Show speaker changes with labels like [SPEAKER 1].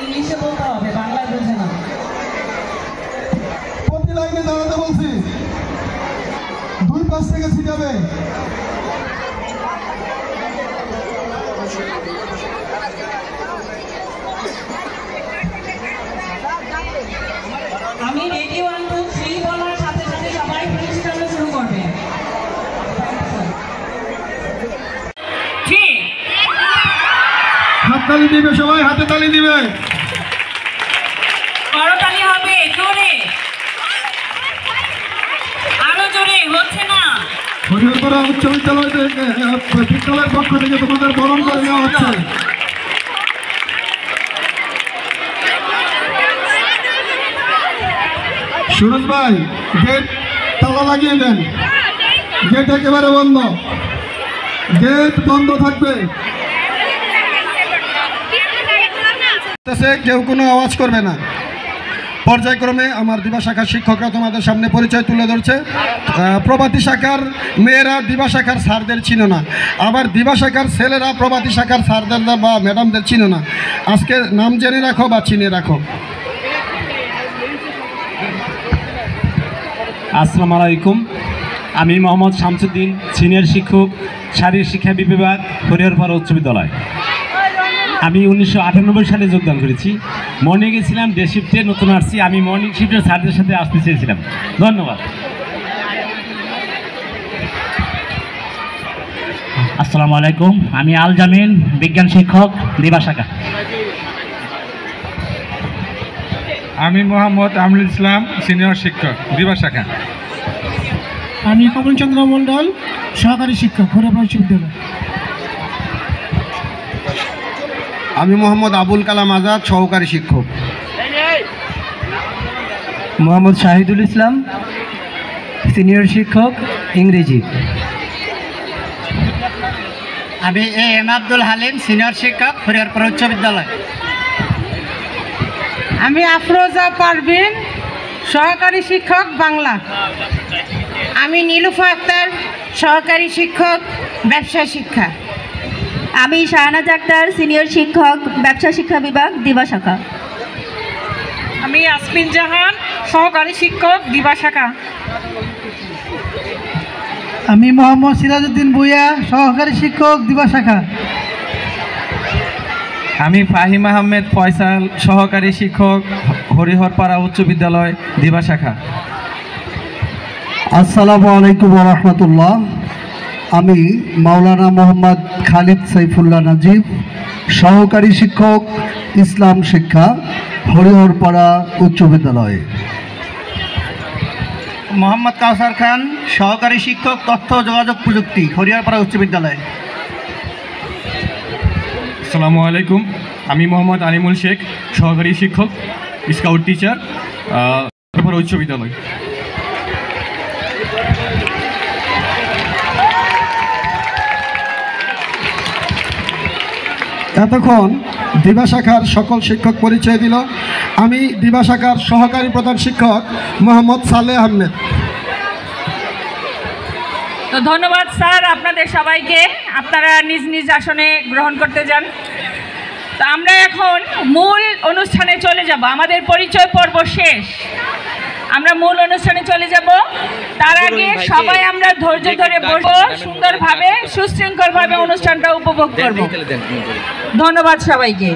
[SPEAKER 1] ইংলিশে বলতে হবে, বাংলায় বোঝে না।
[SPEAKER 2] প্রতি লাইনে দাঁড়াতে বলছি, দুই পাশ থেকে ছিটাবে।
[SPEAKER 1] আমি রেডি 1 2 3 বলার সাথে সাথে সবাই ছিটানো শুরু করবে। ঠিক,
[SPEAKER 2] হাততালি দিবে সবাই, হাতে তালি দিবে,
[SPEAKER 1] করতালি হবে, জোরে, আরো জোরে, হচ্ছে না।
[SPEAKER 2] হরিহরপাড়া উচ্চ বিদ্যালয়ের পক্ষ থেকে তোমাদের বরণ করে নেওয়া হচ্ছে। সুরজ ভাই, গেট তালা লাগিয়ে দেন, গেট একেবারে বন্ধ, গেট বন্ধ থাকবে। কেউ কোনো আওয়াজ করবে না। পর্যায়ক্রমে আমার দিবা শাখার শিক্ষকরা তোমাদের সামনে পরিচয় তুলে ধরছে। প্রভাতী শাখার মেয়েরা দিবা শাখার স্যারদের চিনো না, আবার দিবা শাখার ছেলেরা প্রভাতী শাখার স্যারদের বা ম্যাডামদের চিনো না। আজকে নাম জেনে রাখো বা চিনে রাখো।
[SPEAKER 3] আসসালামু আলাইকুম, আমি মোহাম্মদ শামসুদ্দিন, সিনিয়র শিক্ষক, শারীরিক শিক্ষা বিভাগ, হরিহরপাড়া উচ্চ বিদ্যালয়। আমি 1998 সালে যোগদান করেছি। মর্নিংয়ে ছিলাম, ডে শিফটে নতুন আসছি। আমি মর্নিং শিফটের স্যারদের সাথে আসতে চেয়েছিলাম। ধন্যবাদ।
[SPEAKER 4] আসসালামু আলাইকুম, আমি আল জামিন, বিজ্ঞান শিক্ষক, দিবা শাখা।
[SPEAKER 5] আমি মোহাম্মদ আমরুল ইসলাম, সিনিয়র শিক্ষক, দিবা শাখা।
[SPEAKER 6] আমি কমল চন্দ্র মণ্ডল, সহকারী শিক্ষক, হরিহরপাড়া উচ্চ বিদ্যালয়।
[SPEAKER 2] আমি মোহাম্মদ আবুল কালাম আজাদ, সহকারী শিক্ষক।
[SPEAKER 7] মোহাম্মদ শাহিদুল ইসলাম, সিনিয়র শিক্ষক, ইংরেজি।
[SPEAKER 4] আমি এম আব্দুল হালিম, সিনিয়র শিক্ষক, হরিহরপাড়া উচ্চ বিদ্যালয়।
[SPEAKER 8] আমি আফরোজা পারভিন, সহকারী শিক্ষক, বাংলা।
[SPEAKER 9] আমি নীলুফা আক্তার, সহকারী শিক্ষক, ব্যবসা শিক্ষা।
[SPEAKER 10] আমি শাহনাজ আক্তার, সিনিয়র শিক্ষক, ব্যবসা শিক্ষা বিভাগ, দিবা শাখা।
[SPEAKER 8] আমি আসমিন জাহান, সহকারী শিক্ষক, দিবা শাখা।
[SPEAKER 6] আমি মোহাম্মদ সিরাজউদ্দিন ভুইয়া, সহকারী শিক্ষক, দিবা শাখা।
[SPEAKER 7] আমি ফাহিম আহমেদ ফয়সাল, সহকারী শিক্ষক, হরিহরপাড়া উচ্চ বিদ্যালয়, দিবা শাখা।
[SPEAKER 11] আসসালামু আলাইকুম ওয়া রাহমাতুল্লাহ। আমি মাওলানা মোহাম্মদ খালিদ সাইফুল্লাহ নাজিব, সহকারী শিক্ষক, ইসলাম শিক্ষা, হরিহরপাড়া উচ্চ বিদ্যালয়।
[SPEAKER 4] মোহাম্মদ কাউসার খান, সহকারী শিক্ষক, তথ্য যোগাযোগ প্রযুক্তি, হরিহরপাড়া উচ্চ বিদ্যালয়।
[SPEAKER 5] আসসালামু আলাইকুম, আমি মোহাম্মদ আলিমুল শেখ, সহকারী শিক্ষক, স্কাউট টিচার, হরিহরপাড়া উচ্চ বিদ্যালয়।
[SPEAKER 2] এতক্ষণ দিবা শাখার সকল শিক্ষক পরিচয় দিল। আমি দিবা শাখার সহকারী প্রধান শিক্ষক মোহাম্মদ সালেহ আহমেদ।
[SPEAKER 1] তো ধন্যবাদ স্যার আপনাদের সবাইকে। আপনারা নিজ নিজ আসনে গ্রহণ করতে যান। তো আমরা এখন মূল অনুষ্ঠানে চলে যাব। আমাদের পরিচয় পর্ব শেষ, আমরা মূল অনুষ্ঠানে চলে যাব। তার আগে সবাই আমরা ধৈর্য ধরে বসবো, সুন্দরভাবে সুশৃঙ্খলভাবে অনুষ্ঠানটা উপভোগ করব। ধন্যবাদ সবাইকে।